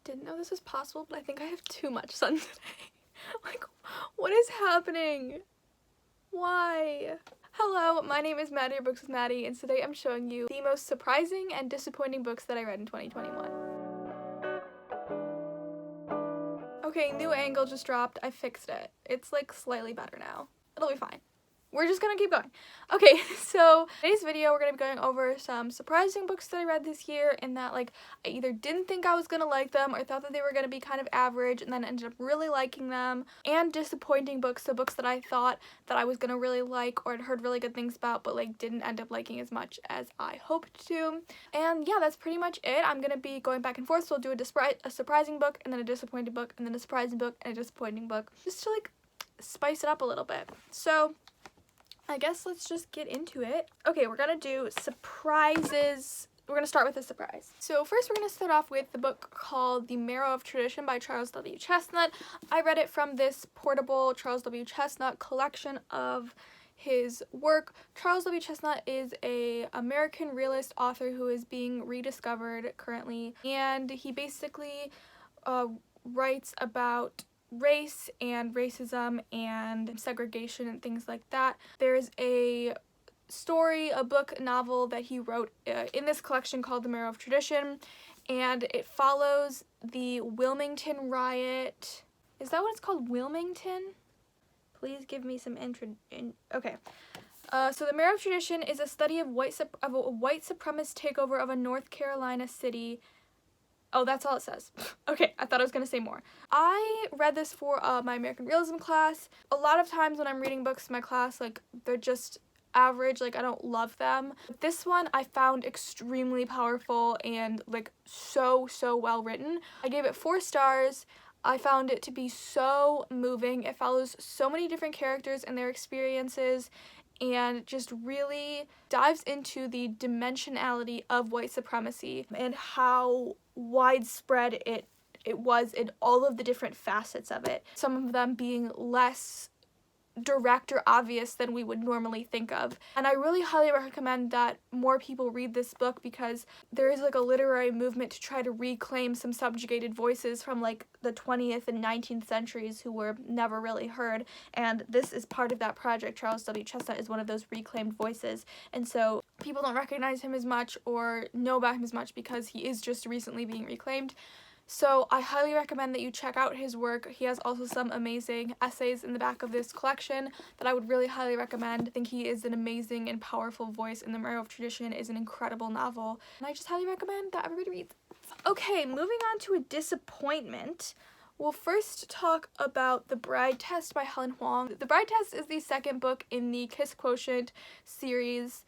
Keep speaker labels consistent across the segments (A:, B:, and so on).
A: didn't know this was possible, but I think I have too much sun today. Like, what is happening? Why? Hello, my name is Maddie, or Books with Maddie, and today I'm showing you the most surprising and disappointing books that I read in 2021. Okay, new angle just dropped. I fixed it. It's like slightly better now. It'll be fine. We're just gonna keep going. Okay, so today's video we're gonna be going over some surprising books that I read this year, and that like I either didn't think I was gonna like them or thought that they were gonna be kind of average and then ended up really liking them, and disappointing books, so books that I thought that I was gonna really like or had heard really good things about but like didn't end up liking as much as I hoped to. And yeah, that's pretty much it. I'm gonna be going back and forth, so I'll do a surprising book and then a disappointing book and then a surprising book and a disappointing book, just to like spice it up a little bit. So I guess let's just get into it. Okay, we're gonna do surprises. We're gonna start with a surprise. So first we're gonna start off with the book called The Marrow of Tradition by Charles W. Chestnut. I read it from this portable Charles W. Chestnut collection of his work. Charles W. Chestnut is an American realist author who is being rediscovered currently, and he basically writes about race and racism and segregation and things like that. There's a novel that he wrote in this collection called The Marrow of Tradition, and it follows the Wilmington riot. Is that what it's called? Wilmington? Please give me some okay. So The Marrow of Tradition is a study of a white supremacist takeover of a North Carolina city. Oh, that's all it says. Okay, I thought I was going to say more. I read this for my American Realism class. A lot of times when I'm reading books in my class, like, they're just average, like, I don't love them. This one I found extremely powerful and, like, so well written. I gave it 4 stars. I found it to be so moving. It follows so many different characters and their experiences, and just really dives into the dimensionality of white supremacy and how widespread it was in all of the different facets of it. Some of them being less direct or obvious than we would normally think of. And I really highly recommend that more people read this book, because there is like a literary movement to try to reclaim some subjugated voices from like the 20th and 19th centuries who were never really heard, and this is part of that project. Charles W. Chestnut is one of those reclaimed voices, and so people don't recognize him as much or know about him as much because he is just recently being reclaimed. So I highly recommend that you check out his work. He has also some amazing essays in the back of this collection that I would really highly recommend. I think he is an amazing and powerful voice, and The Marrow of Tradition is an incredible novel, and I just highly recommend that everybody reads. Okay, moving on to a disappointment. We'll first talk about The Bride Test by Helen Hoang. The Bride Test is the second book in the Kiss Quotient series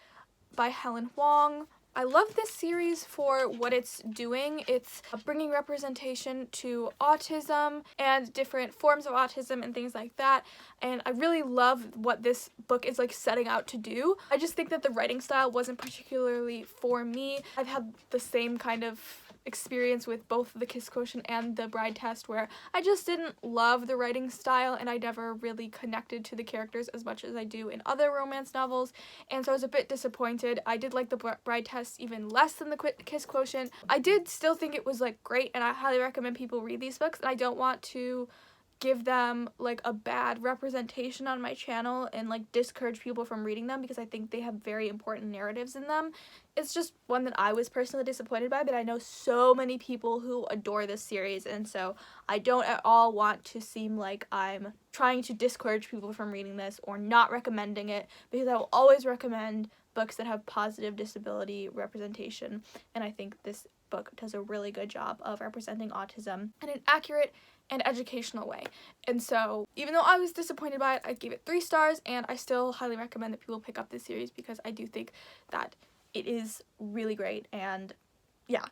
A: by Helen Hoang. I love this series for what it's doing. It's bringing representation to autism and different forms of autism and things like that, and I really love what this book is like setting out to do. I just think that the writing style wasn't particularly for me. I've had the same kind of experience with both the Kiss Quotient and the Bride Test, where I just didn't love the writing style and I never really connected to the characters as much as I do in other romance novels, and so I was a bit disappointed. I did like the Bride Test even less than the Kiss Quotient. I did still think it was like great, and I highly recommend people read these books, and I don't want to give them like a bad representation on my channel and like discourage people from reading them, because I think they have very important narratives in them. It's just one that I was personally disappointed by, but I know so many people who adore this series, and so I don't at all want to seem like I'm trying to discourage people from reading this or not recommending it, because I will always recommend books that have positive disability representation, and I think this book does a really good job of representing autism in an accurate and educational way. And so even though I was disappointed by it, I gave it 3 stars, and I still highly recommend that people pick up this series, because I do think that it is really great, and yeah.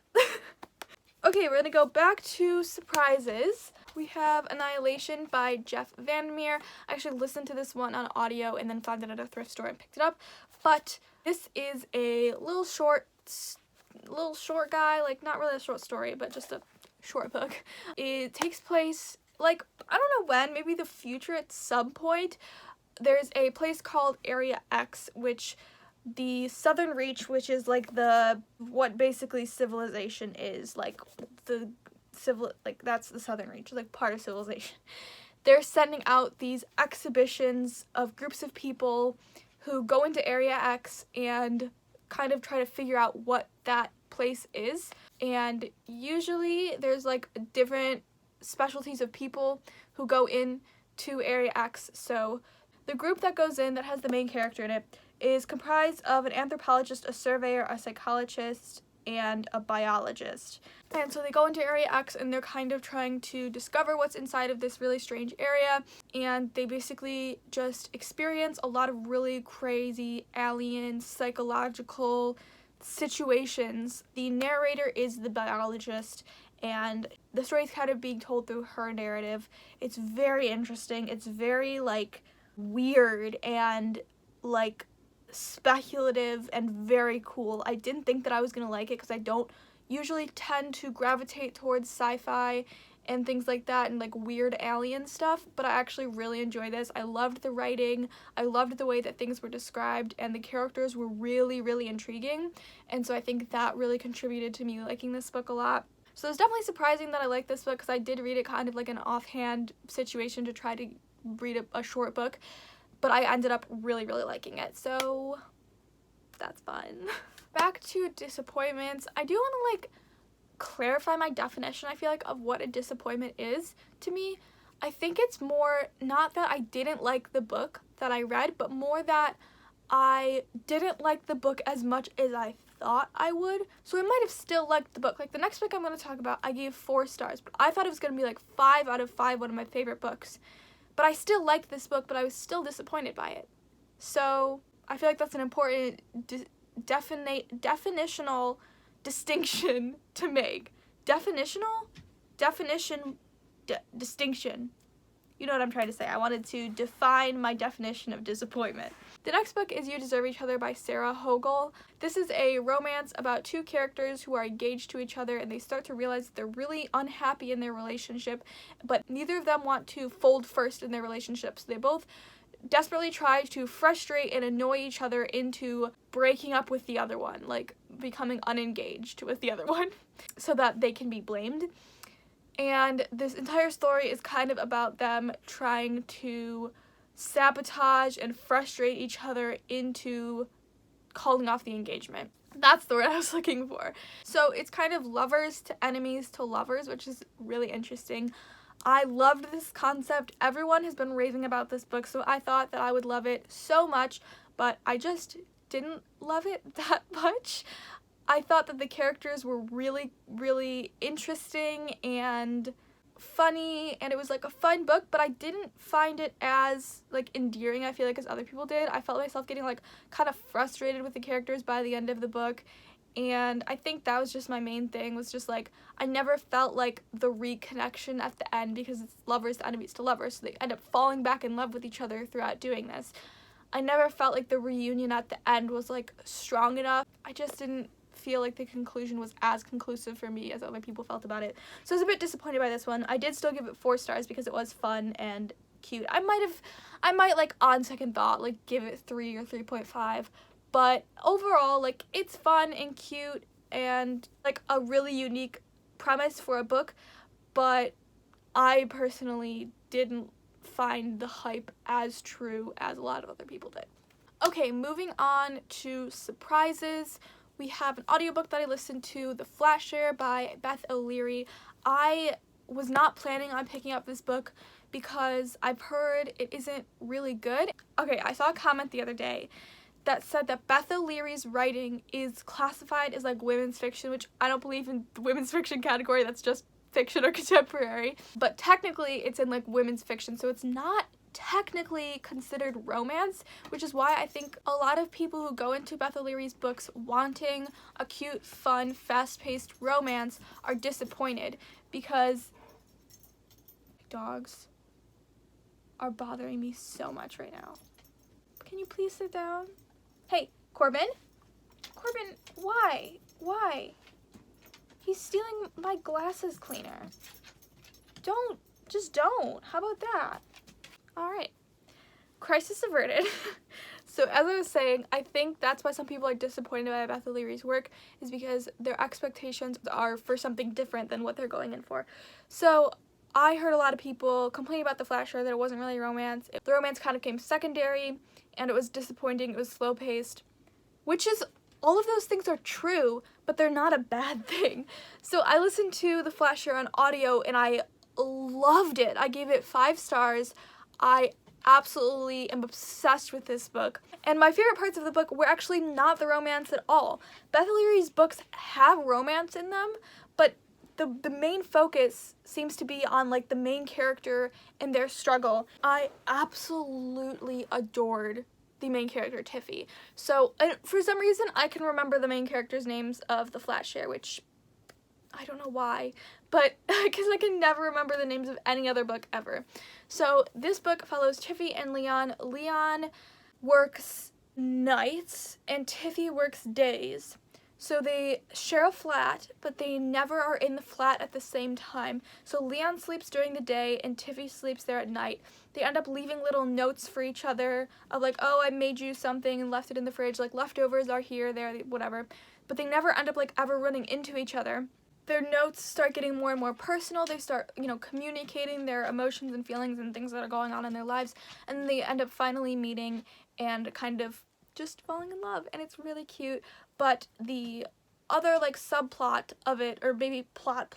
A: Okay, we're gonna go back to surprises. We have Annihilation by Jeff Vandermeer. I actually listened to this one on audio and then found it at a thrift store and picked it up, but this is a little short guy, like not really a short story, but just a short book. It takes place, like, I don't know when, maybe the future at some point. There's a place called Area X, which the Southern Reach, which is like what basically civilization is, like the that's the Southern Reach, like part of civilization. They're sending out these exhibitions of groups of people who go into Area X and kind of try to figure out what that place is. And usually there's like different specialties of people who go in to Area X. So the group that goes in, that has the main character in it, is comprised of an anthropologist, a surveyor, a psychologist, and a biologist. And so they go into Area X and they're kind of trying to discover what's inside of this really strange area, and they basically just experience a lot of really crazy alien psychological situations. The narrator is the biologist, and the story's kind of being told through her narrative. It's very interesting. It's very like weird and like speculative and very cool. I didn't think that I was gonna like it because I don't usually tend to gravitate towards sci-fi and things like that and like weird alien stuff, but I actually really enjoyed this. I loved the writing, I loved the way that things were described, and the characters were really, really intriguing, and so I think that really contributed to me liking this book a lot. So it's definitely surprising that I liked this book because I did read it kind of like an offhand situation to try to read a short book, but I ended up really, really liking it, so that's fun. Back to disappointments. I do want to like clarify my definition, I feel like, of what a disappointment is to me. I think it's more not that I didn't like the book that I read, but more that I didn't like the book as much as I thought I would. So I might have still liked the book. Like the next book I'm going to talk about, I gave 4 stars, but I thought it was going to be like 5 out of 5, one of my favorite books. But I still liked this book, but I was still disappointed by it. So I feel like that's an important definitional distinction to make. Distinction. You know what I'm trying to say. I wanted to define my definition of disappointment. The next book is You Deserve Each Other by Sarah Hogel. This is a romance about 2 characters who are engaged to each other, and they start to realize that they're really unhappy in their relationship, but neither of them want to fold first in their relationship. So they both desperately try to frustrate and annoy each other into breaking up with the other one, like becoming unengaged with the other one, so that they can be blamed. And this entire story is kind of about them trying to sabotage and frustrate each other into calling off the engagement. That's the word I was looking for. So it's kind of lovers to enemies to lovers, which is really interesting. I loved this concept. Everyone has been raving about this book, so I thought that I would love it so much, but I just didn't love it that much. I thought that the characters were really, really interesting and funny, and it was like a fun book, but I didn't find it as like endearing, I feel like, as other people did. I felt myself getting like kind of frustrated with the characters by the end of the book, and I think that was just my main thing, was just like I never felt like the reconnection at the end, because it's lovers to enemies to lovers, so they end up falling back in love with each other throughout doing this. I never felt like the reunion at the end was like strong enough. I just didn't feel like the conclusion was as conclusive for me as other people felt about it. So I was a bit disappointed by this one. I did still give it 4 stars because it was fun and cute. I might like on second thought like give it 3 or 3.5, but overall like it's fun and cute and like a really unique premise for a book, but I personally didn't find the hype as true as a lot of other people did. Okay, moving on to surprises. We have an audiobook that I listened to, The Flasher by Beth O'Leary. I was not planning on picking up this book because I've heard it isn't really good. Okay, I saw a comment the other day that said that Beth O'Leary's writing is classified as like women's fiction, which I don't believe in the women's fiction category. That's just fiction or contemporary. But technically it's in like women's fiction, so it's not technically considered romance, which is why I think a lot of people who go into Beth O'Leary's books wanting a cute, fun, fast-paced romance are disappointed, because dogs are bothering me so much right now. Can you please sit down? Hey, Corbin? Corbin, why? Why? He's stealing my glasses cleaner. Just don't. How about that? Alright. Crisis averted. So as I was saying, I think that's why some people are disappointed by Beth O'Leary's work, is because their expectations are for something different than what they're going in for. So I heard a lot of people complain about the Flasher, that it wasn't really romance. The romance kind of came secondary, and it was disappointing, it was slow-paced, which is, all of those things are true, but they're not a bad thing. So I listened to the Flasher on audio, and I loved it. I gave it 5 stars. I absolutely am obsessed with this book. And my favorite parts of the book were actually not the romance at all. Beth O'Leary's books have romance in them, but the main focus seems to be on like the main character and their struggle. I absolutely adored the main character, Tiffy. So, and for some reason, I can remember the main characters' names of the Flasher, which I don't know why, but because I can never remember the names of any other book ever. So this book follows Tiffy and Leon. Leon works nights and Tiffy works days. So they share a flat, but they never are in the flat at the same time. So Leon sleeps during the day and Tiffy sleeps there at night. They end up leaving little notes for each other of like, oh, I made you something and left it in the fridge, like leftovers are here, there, whatever. But they never end up like ever running into each other. Their notes start getting more and more personal. They start, communicating their emotions and feelings and things that are going on in their lives. And then they end up finally meeting and kind of just falling in love. And it's really cute. But the other, subplot of it, or maybe plot,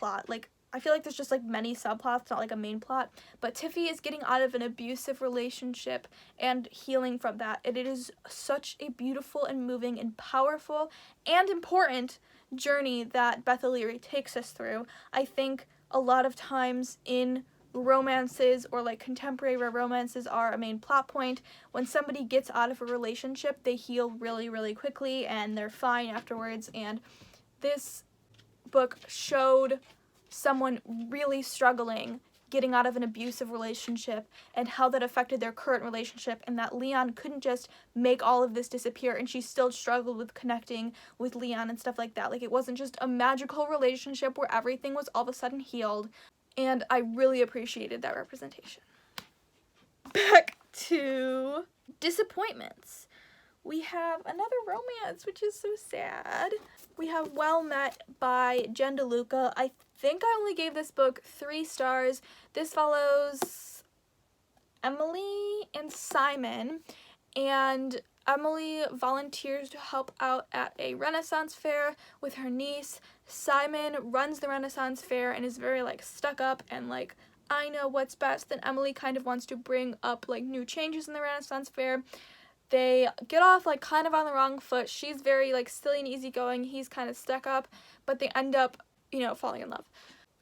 A: I feel like there's just, many subplots, not, a main plot. But Tiffy is getting out of an abusive relationship and healing from that. And it is such a beautiful and moving and powerful and important journey that Beth O'Leary takes us through. I think a lot of times in romances or contemporary romances are a main plot point. When somebody gets out of a relationship, they heal really, really quickly and they're fine afterwards. And this book showed someone really struggling getting out of an abusive relationship and how that affected their current relationship, and that Leon couldn't just make all of this disappear, and she still struggled with connecting with Leon and stuff like that. It wasn't just a magical relationship where everything was all of a sudden healed, and I really appreciated that representation. Back to disappointments. We have another romance, which is so sad. We have Well Met by Jen DeLuca. I think I only gave this book 3 stars. This follows Emily and Simon, and Emily volunteers to help out at a Renaissance fair with her niece. Simon runs the Renaissance fair and is very stuck up and I know what's best. Then Emily kind of wants to bring up new changes in the Renaissance fair. They get off kind of on the wrong foot. She's very silly and easygoing. He's kind of stuck up, but they end up falling in love.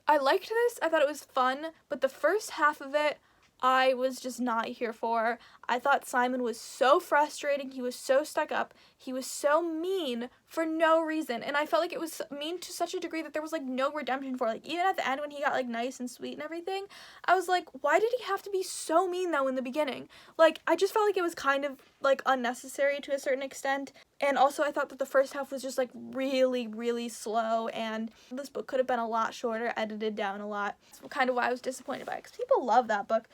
A: I liked this. I thought it was fun, but the first half of it I was just not here for. I thought Simon was so frustrating. He was so stuck up. He was so mean for no reason. And I felt like it was mean to such a degree that there was no redemption for it. Even at the end when he got nice and sweet and everything, I was like, why did he have to be so mean though in the beginning? I just felt like it was kind of unnecessary to a certain extent. And also I thought that the first half was just really, really slow, and this book could have been a lot shorter, edited down a lot. That's kind of why I was disappointed by it, because people love that book.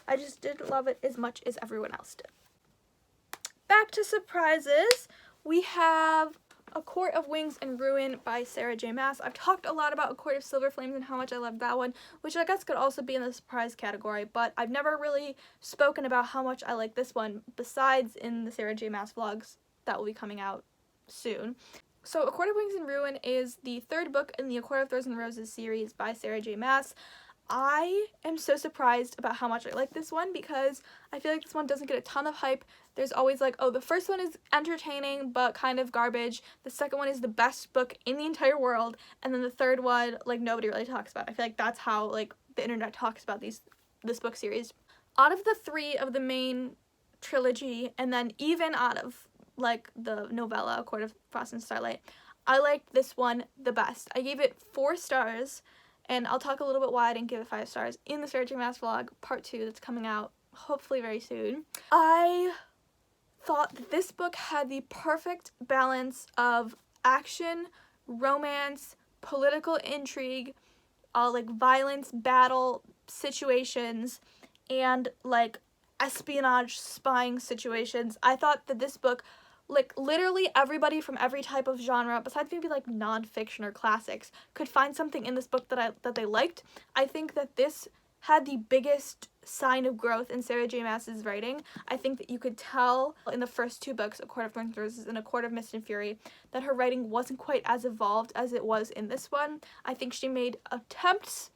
A: I just didn't love it as much as everyone else did. Back to surprises. We have A Court of Wings and Ruin by Sarah J. Maas. I've talked a lot about A Court of Silver Flames and how much I loved that one, which I guess could also be in the surprise category, but I've never really spoken about how much I like this one, besides in the Sarah J. Maas vlogs that will be coming out soon. So A Court of Wings and Ruin is the 3rd book in the A Court of Thorns and Roses series by Sarah J. Maas. I am so surprised about how much I like this one, because I feel like this one doesn't get a ton of hype. There's always oh, the first one is entertaining but kind of garbage. The second one is the best book in the entire world. And then the third one, nobody really talks about. I feel like that's how, the internet talks about this book series. Out of the 3 of the main trilogy, and then even out of, the novella, A Court of Frost and Starlight, I liked this one the best. I gave it 4 stars. And I'll talk a little bit why I didn't give it 5 stars in the Sarah J. Maas vlog, part 2, that's coming out hopefully very soon. I thought that this book had the perfect balance of action, romance, political intrigue, violence, battle situations, and espionage spying situations. I thought that this book, like literally everybody from every type of genre, besides maybe like nonfiction or classics, could find something in this book that they liked. I think that this had the biggest sign of growth in Sarah J. Maas's writing. I think that you could tell in the first two books, A Court of Thorns and Roses and A Court of Mist and Fury, that her writing wasn't quite as evolved as it was in this one. I think she made attempts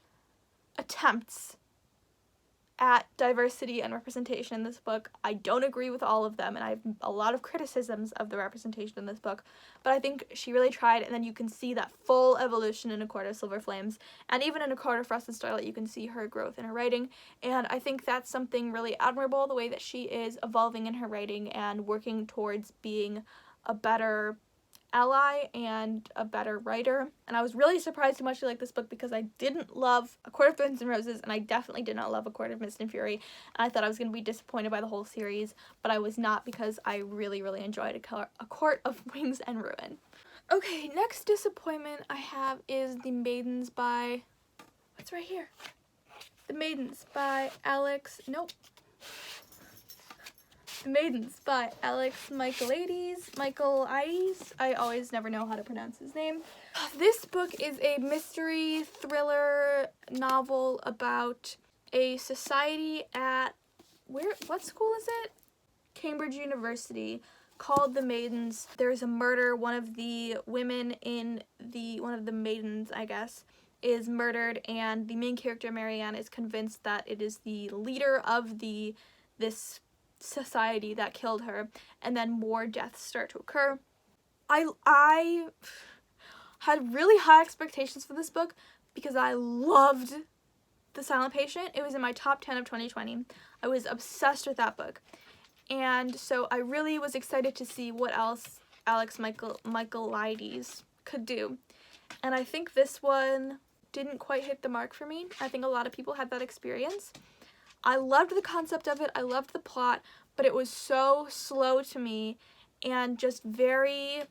A: at diversity and representation in this book. I don't agree with all of them, and I have a lot of criticisms of the representation in this book, but I think she really tried, and then you can see that full evolution in A Court of Silver Flames, and even in A Court of Frost and Starlight you can see her growth in her writing, and I think that's something really admirable, the way that she is evolving in her writing and working towards being a better ally and a better writer. And I was really surprised how much she liked this book, because I didn't love A Court of Thorns and Roses, and I definitely did not love A Court of Mist and Fury, and I thought I was going to be disappointed by the whole series, but I was not, because I really enjoyed A Court of Wings and Ruin. Okay, next disappointment I have is The Maidens by, what's right here? The Maidens by The Maidens by Alex Michaelides. I always never know how to pronounce his name. This book is a mystery thriller novel about a society at, what school is it? Cambridge University, called The Maidens. There's a murder. One of the women in one of the Maidens, I guess, is murdered, and the main character, Marianne, is convinced that it is the leader of this society that killed her, and then more deaths start to occur. I had really high expectations for this book because I loved The Silent Patient. It was in my top 10 of 2020. I was obsessed with that book, and so I really was excited to see what else Alex Michaelides could do, and I think this one didn't quite hit the mark for me. I think a lot of people had that experience. I loved the concept of it, I loved the plot, but it was so slow to me and just it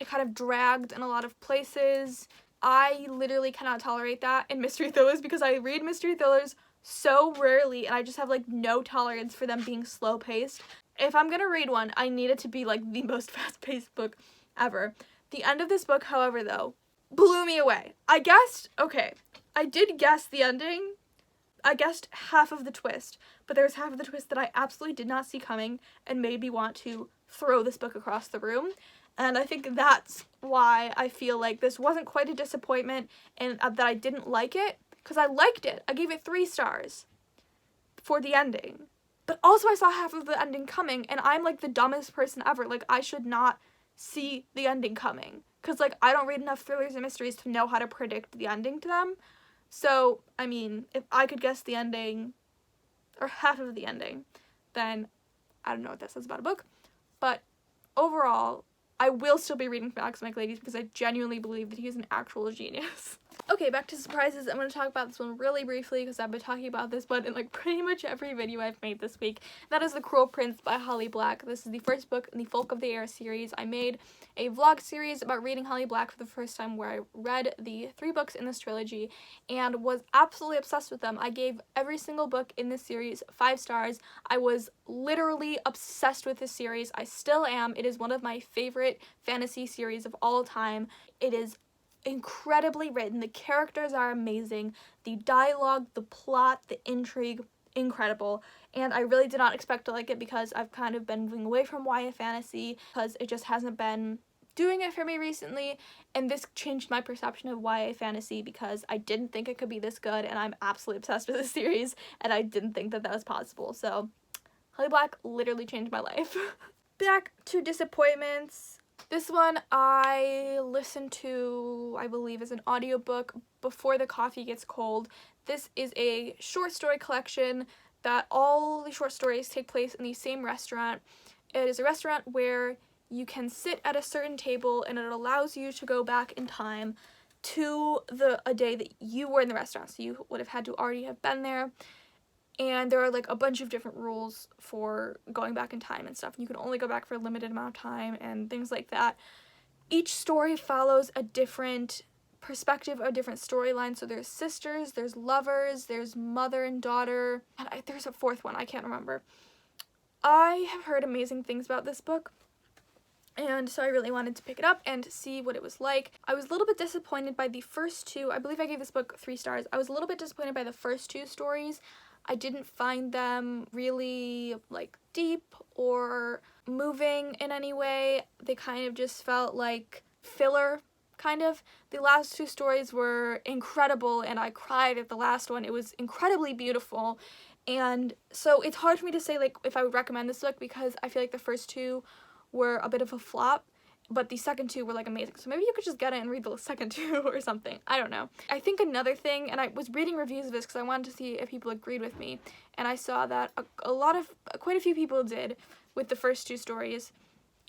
A: kind of dragged in a lot of places. I literally cannot tolerate that in mystery thrillers, because I read mystery thrillers so rarely, and I just have like no tolerance for them being slow paced. If I'm gonna read one, I need it to be like the most fast paced book ever. The end of this book, however, though, blew me away. I did guess the ending. I guessed half of the twist, but there was half of the twist that I absolutely did not see coming and made me want to throw this book across the room. And I think that's why I feel like this wasn't quite a disappointment, and that I didn't like it, because I liked it. I gave it 3 stars for the ending. But also I saw half of the ending coming, and I'm like the dumbest person ever. Like, I should not see the ending coming, because like I don't read enough thrillers and mysteries to know how to predict the ending to them. So, I mean, if I could guess the ending, or half of the ending, then I don't know what that says about a book. But overall, I will still be reading from Alex Michaelides, because I genuinely believe that he is an actual genius. Okay, back to surprises. I'm going to talk about this one really briefly, because I've been talking about this one in like pretty much every video I've made this week. That is The Cruel Prince by Holly Black. This is the first book in the Folk of the Air series. I made a vlog series about reading Holly Black for the first time, where I read the 3 books in this trilogy and was absolutely obsessed with them. I gave every single book in this series 5 stars. I was literally obsessed with this series. I still am. It is one of my favorite fantasy series of all time. It is incredibly written. The characters are amazing. The dialogue, the plot, the intrigue, incredible. And I really did not expect to like it, because I've kind of been moving away from YA fantasy, because it just hasn't been doing it for me recently, and this changed my perception of YA fantasy, because I didn't think it could be this good, and I'm absolutely obsessed with this series, and I didn't think that was possible. So Holly Black literally changed my life. Back to disappointments. This one I listened to, I believe, as an audiobook, Before the Coffee Gets Cold. This is a short story collection that all the short stories take place in the same restaurant. It is a restaurant where you can sit at a certain table, and it allows you to go back in time to a day that you were in the restaurant. So you would have had to already have been there. And there are like a bunch of different rules for going back in time and stuff. You can only go back for a limited amount of time and things like that. Each story follows a different perspective, a different storyline. So there's sisters, there's lovers, there's mother and daughter, and there's a 4th one, I can't remember. I have heard amazing things about this book, and so I really wanted to pick it up and see what it was like. I was a little bit disappointed by the first two. I believe I gave this book 3 stars. I was a little bit disappointed by the first 2 stories. I didn't find them really, like, deep or moving in any way. They kind of just felt like filler, kind of. The last 2 stories were incredible, and I cried at the last one. It was incredibly beautiful, and so it's hard for me to say, like, if I would recommend this book, because I feel like the first 2 were a bit of a flop, but the second 2 were, like, amazing. So maybe you could just get it and read the second 2 or something. I don't know. I think another thing, and I was reading reviews of this because I wanted to see if people agreed with me, and I saw that quite a few people did with the first 2 stories,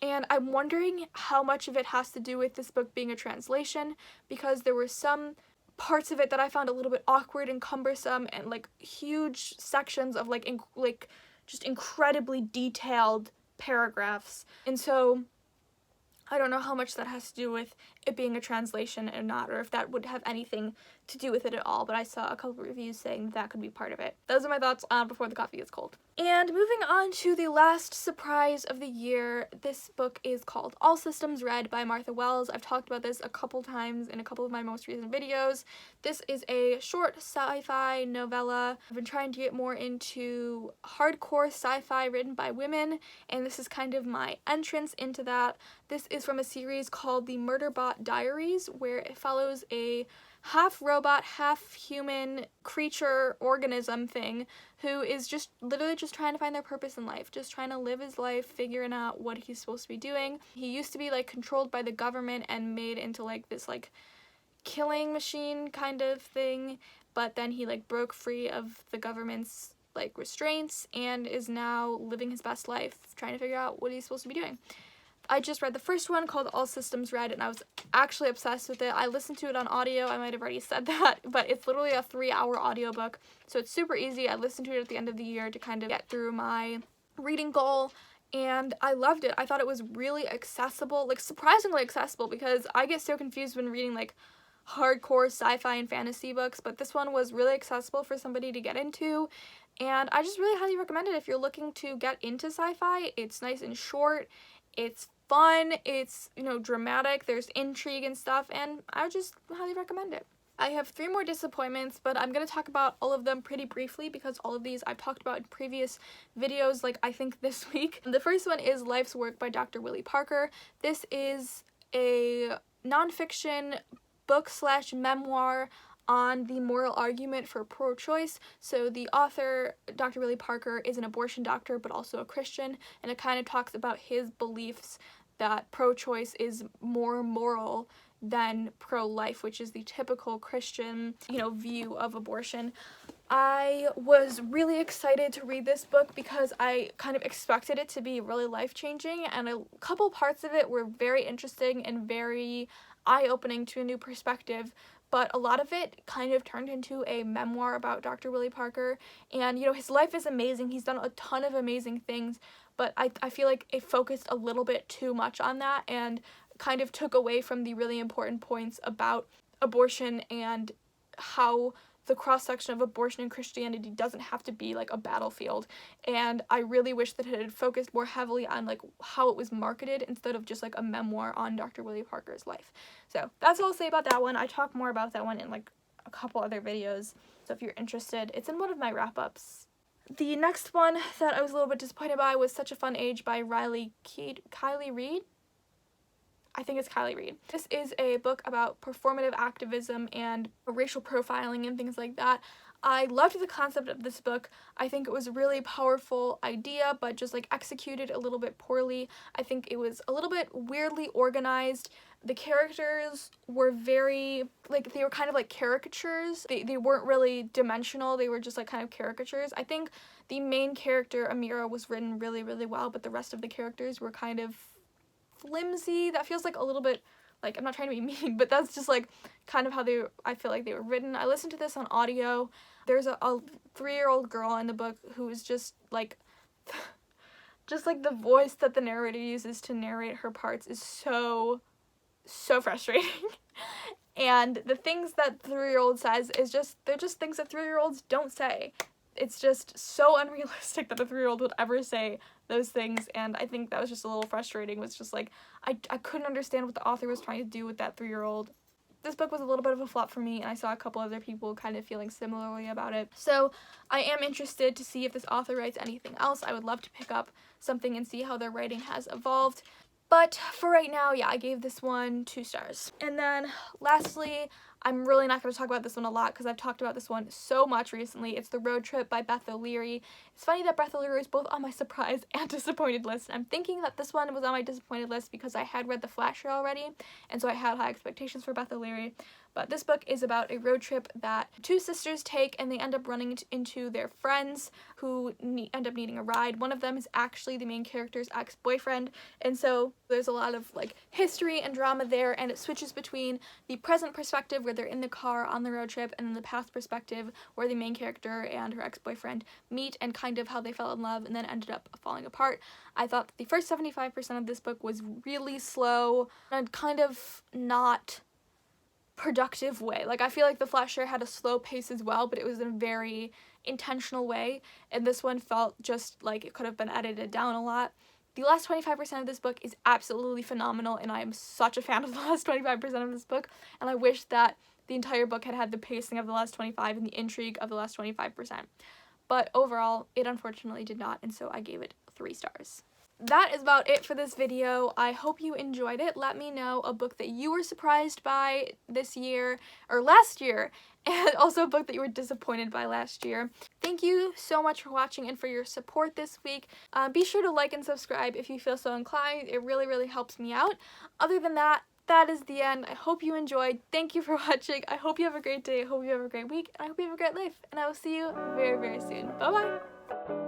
A: and I'm wondering how much of it has to do with this book being a translation, because there were some parts of it that I found a little bit awkward and cumbersome, and, like, huge sections of, like, just incredibly detailed paragraphs. And so I don't know how much that has to do with it being a translation or not, or if that would have anything to do with it at all, but I saw a couple reviews saying that could be part of it. Those are my thoughts on Before the Coffee Gets Cold. And moving on to the last surprise of the year, this book is called All Systems Red by Martha Wells. I've talked about this a couple times in a couple of my most recent videos. This is a short sci-fi novella. I've been trying to get more into hardcore sci-fi written by women, and this is kind of my entrance into that. This is from a series called The Murderbot Diaries, where it follows a half-robot, half-human creature organism thing who is just literally just trying to find their purpose in life, just trying to live his life, figuring out what he's supposed to be doing. He used to be, like, controlled by the government and made into, like, this, like, killing machine kind of thing, but then he, like, broke free of the government's, like, restraints and is now living his best life, trying to figure out what he's supposed to be doing. I just read the first one called All Systems Red, and I was actually obsessed with it. I listened to it on audio. I might have already said that, but it's literally a 3-hour audiobook, so it's super easy. I listened to it at the end of the year to kind of get through my reading goal, and I loved it. I thought it was really accessible, like, surprisingly accessible, because I get so confused when reading, like, hardcore sci-fi and fantasy books, but this one was really accessible for somebody to get into, and I just really highly recommend it if you're looking to get into sci-fi. It's nice and short. It's fun, it's, you know, dramatic, there's intrigue and stuff, and I would just highly recommend it. I have 3 more disappointments, but I'm going to talk about all of them pretty briefly because all of these I've talked about in previous videos, like I think this week. The first one is Life's Work by Dr. Willie Parker. This is a nonfiction book/memoir on the moral argument for pro-choice. So the author, Dr. Willie Parker, is an abortion doctor but also a Christian, and it kind of talks about his beliefs that pro-choice is more moral than pro-life, which is the typical Christian, you know, view of abortion. I was really excited to read this book because I kind of expected it to be really life-changing, and a couple parts of it were very interesting and very eye-opening to a new perspective. But a lot of it kind of turned into a memoir about Dr. Willie Parker, and, you know, his life is amazing. He's done a ton of amazing things, but I feel like it focused a little bit too much on that and kind of took away from the really important points about abortion and how the cross-section of abortion and Christianity doesn't have to be, like, a battlefield. And I really wish that it had focused more heavily on, like, how it was marketed instead of just, like, a memoir on Dr. Willie Parker's life. So that's all I'll say about that one. I talk more about that one in, like, a couple other videos. So if you're interested, it's in one of my wrap-ups. The next one that I was a little bit disappointed by was Such a Fun Age by Kylie Reed? I think it's Kylie Reed. This is a book about performative activism and racial profiling and things like that. I loved the concept of this book. I think it was a really powerful idea, but just, like, executed a little bit poorly. I think it was a little bit weirdly organized. The characters were very, like, they were kind of like caricatures. They weren't really dimensional. They were just, like, kind of caricatures. I think the main character, Amira, was written really, really well, but the rest of the characters were kind of flimsy. That feels like a little bit, like, I'm not trying to be mean, but that's just, like, kind of how I feel like they were written. I listened to this on audio. There's a 3-year-old girl in the book who is just, like, the voice that the narrator uses to narrate her parts is so frustrating. And the things that the 3-year-old says is just, they're just things that 3-year-olds don't say. it's just so unrealistic that a 3-year-old would ever say those things, and I think that was just a little frustrating. It was just like, I couldn't understand what the author was trying to do with that 3-year-old. This book was a little bit of a flop for me, and I saw a couple other people kind of feeling similarly about it. So I am interested to see if this author writes anything else. I would love to pick up something and see how their writing has evolved. But for right now, yeah, I gave this one 2 stars. And then lastly, I'm really not going to talk about this one a lot because I've talked about this one so much recently. It's The Road Trip by Beth O'Leary. It's funny that Beth O'Leary is both on my surprise and disappointed list. I'm thinking that this one was on my disappointed list because I had read The Flasher already, and so I had high expectations for Beth O'Leary. But this book is about a road trip that 2 sisters take, and they end up running into their friends who end up needing a ride. One of them is actually the main character's ex-boyfriend, and so there's a lot of like history and drama there, and it switches between the present perspective where they're in the car on the road trip, and then the past perspective where the main character and her ex-boyfriend meet and kind of how they fell in love and then ended up falling apart. I thought that the first 75% of this book was really slow and kind of not productive way. Like, I feel like The Flasher had a slow pace as well, but it was in a very intentional way, and this one felt just like it could have been edited down a lot. The last 25% of this book is absolutely phenomenal, and I am such a fan of the last 25% of this book, and I wish that the entire book had the pacing of the last 25 and the intrigue of the last 25%. But overall, it unfortunately did not, and so I gave it 3 stars. That is about it for this video. I hope you enjoyed it. Let me know a book that you were surprised by this year, or last year, and also a book that you were disappointed by last year. Thank you so much for watching and for your support this week. Be sure to like and subscribe if you feel so inclined. It really, really helps me out. Other than that, that is the end. I hope you enjoyed. Thank you for watching. I hope you have a great day. I hope you have a great week. And I hope you have a great life. And I will see you very, very soon. Bye-bye.